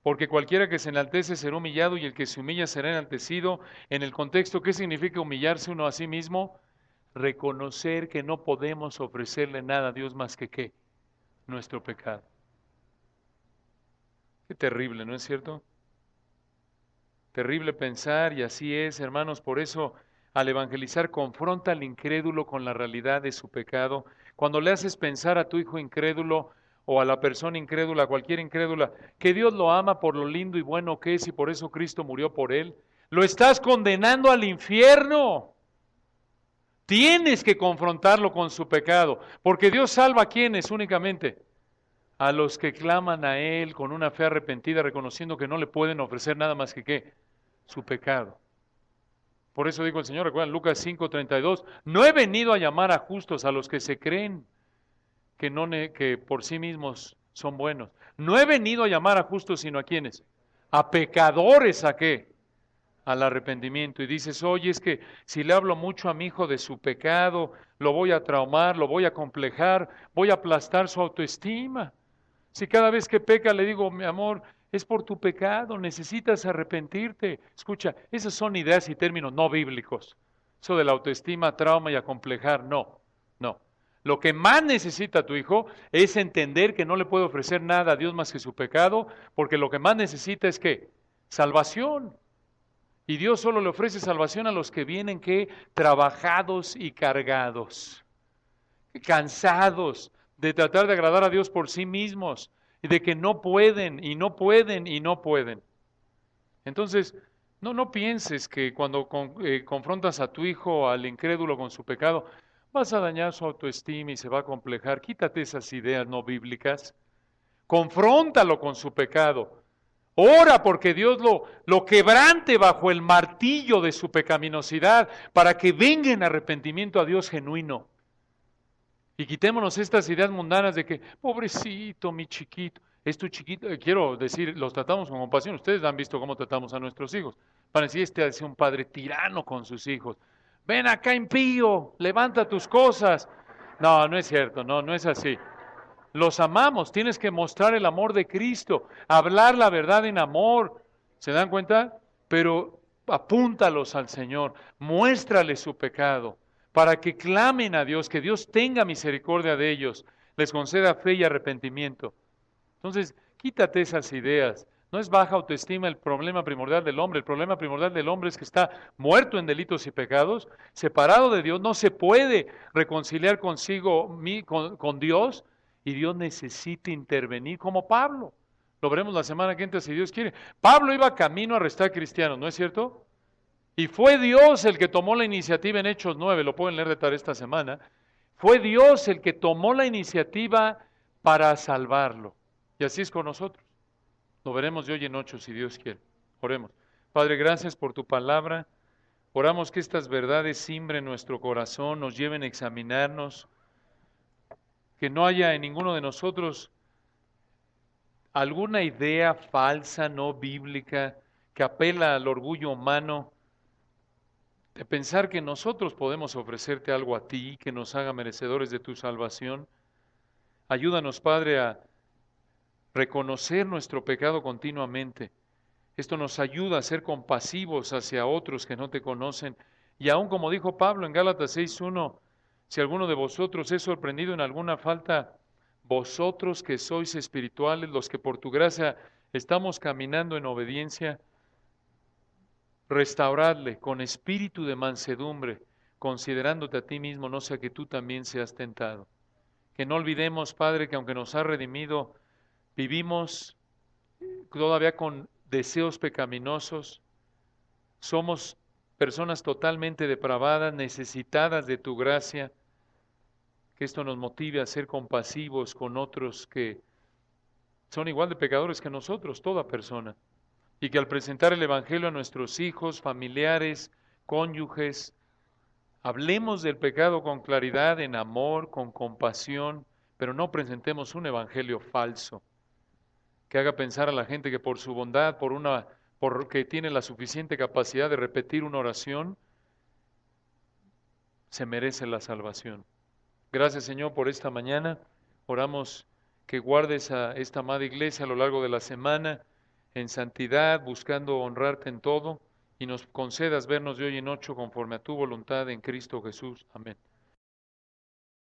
A: Porque cualquiera que se enaltece será humillado y el que se humilla será enaltecido. En el contexto, ¿qué significa humillarse uno a sí mismo? Reconocer que no podemos ofrecerle nada a Dios más que ¿qué? Nuestro pecado. Qué terrible, ¿no es cierto? Terrible pensar, y así es, hermanos. Por eso, al evangelizar, confronta al incrédulo con la realidad de su pecado. Cuando le haces pensar a tu hijo incrédulo o a la persona incrédula, a cualquier incrédula, que Dios lo ama por lo lindo y bueno que es y por eso Cristo murió por él, lo estás condenando al infierno. Tienes que confrontarlo con su pecado, porque Dios salva a quienes únicamente, a los que claman a Él con una fe arrepentida, reconociendo que no le pueden ofrecer nada más que ¿qué? Su pecado. Por eso dijo el Señor, recuerdan Lucas 5:32, no he venido a llamar a justos, a los que se creen que por sí mismos son buenos. No he venido a llamar a justos, sino a quienes, a pecadores, ¿a qué? Al arrepentimiento. Y dices, oye, es que si le hablo mucho a mi hijo de su pecado, lo voy a traumar, lo voy a complejar, voy a aplastar su autoestima. Si cada vez que peca le digo, mi amor, es por tu pecado, necesitas arrepentirte. Escucha, esas son ideas y términos no bíblicos. Eso de la autoestima, trauma y acomplejar, no, no. Lo que más necesita tu hijo es entender que no le puede ofrecer nada a Dios más que su pecado, porque lo que más necesita es ¿qué? Salvación. Y Dios solo le ofrece salvación a los que vienen ¿qué? Trabajados y cargados, cansados de tratar de agradar a Dios por sí mismos y de que no pueden y no pueden y no pueden. Entonces, no pienses que cuando confrontas a tu hijo, al incrédulo con su pecado, vas a dañar su autoestima y se va a complejar. Quítate esas ideas no bíblicas. Confróntalo con su pecado. Ora porque Dios lo quebrante bajo el martillo de su pecaminosidad para que venga en arrepentimiento a Dios genuino. Y quitémonos estas ideas mundanas de que, pobrecito, mi chiquito, es tu chiquito. Quiero decir, los tratamos con compasión. Ustedes han visto cómo tratamos a nuestros hijos. Para decir, este es un padre tirano con sus hijos. Ven acá, impío, levanta tus cosas. No, no es cierto, no es así. Los amamos, tienes que mostrar el amor de Cristo, hablar la verdad en amor. ¿Se dan cuenta? Pero apúntalos al Señor, muéstrales su pecado, para que clamen a Dios, que Dios tenga misericordia de ellos, les conceda fe y arrepentimiento. Entonces, quítate esas ideas. No es baja autoestima el problema primordial del hombre. El problema primordial del hombre es que está muerto en delitos y pecados, separado de Dios, no se puede reconciliar con Dios, y Dios necesita intervenir como Pablo. Lo veremos la semana que entra si Dios quiere. Pablo iba camino a arrestar cristianos, ¿no es cierto? Y fue Dios el que tomó la iniciativa en Hechos 9, lo pueden leer de tarea esta semana. Fue Dios el que tomó la iniciativa para salvarlo. Y así es con nosotros. Lo veremos de hoy en 8 si Dios quiere. Oremos. Padre, gracias por tu palabra. Oramos que estas verdades siembren nuestro corazón, nos lleven a examinarnos, que no haya en ninguno de nosotros alguna idea falsa, no bíblica, que apela al orgullo humano de pensar que nosotros podemos ofrecerte algo a ti que nos haga merecedores de tu salvación. Ayúdanos, Padre, a reconocer nuestro pecado continuamente. Esto nos ayuda a ser compasivos hacia otros que no te conocen. Y aún como dijo Pablo en Gálatas 6:1, si alguno de vosotros es sorprendido en alguna falta, vosotros que sois espirituales, los que por tu gracia estamos caminando en obediencia, restauradle con espíritu de mansedumbre, considerándote a ti mismo, no sea que tú también seas tentado. Que no olvidemos, Padre, que aunque nos ha redimido, vivimos todavía con deseos pecaminosos, somos personas totalmente depravadas, necesitadas de tu gracia, que esto nos motive a ser compasivos con otros que son igual de pecadores que nosotros, toda persona, y que al presentar el Evangelio a nuestros hijos, familiares, cónyuges, hablemos del pecado con claridad, en amor, con compasión, pero no presentemos un evangelio falso que haga pensar a la gente que por su bondad, porque tiene la suficiente capacidad de repetir una oración, se merece la salvación. Gracias, Señor, por esta mañana. Oramos que guardes a esta amada iglesia a lo largo de la semana en santidad, buscando honrarte en todo, y nos concedas vernos de hoy en 8 conforme a tu voluntad en Cristo Jesús. Amén.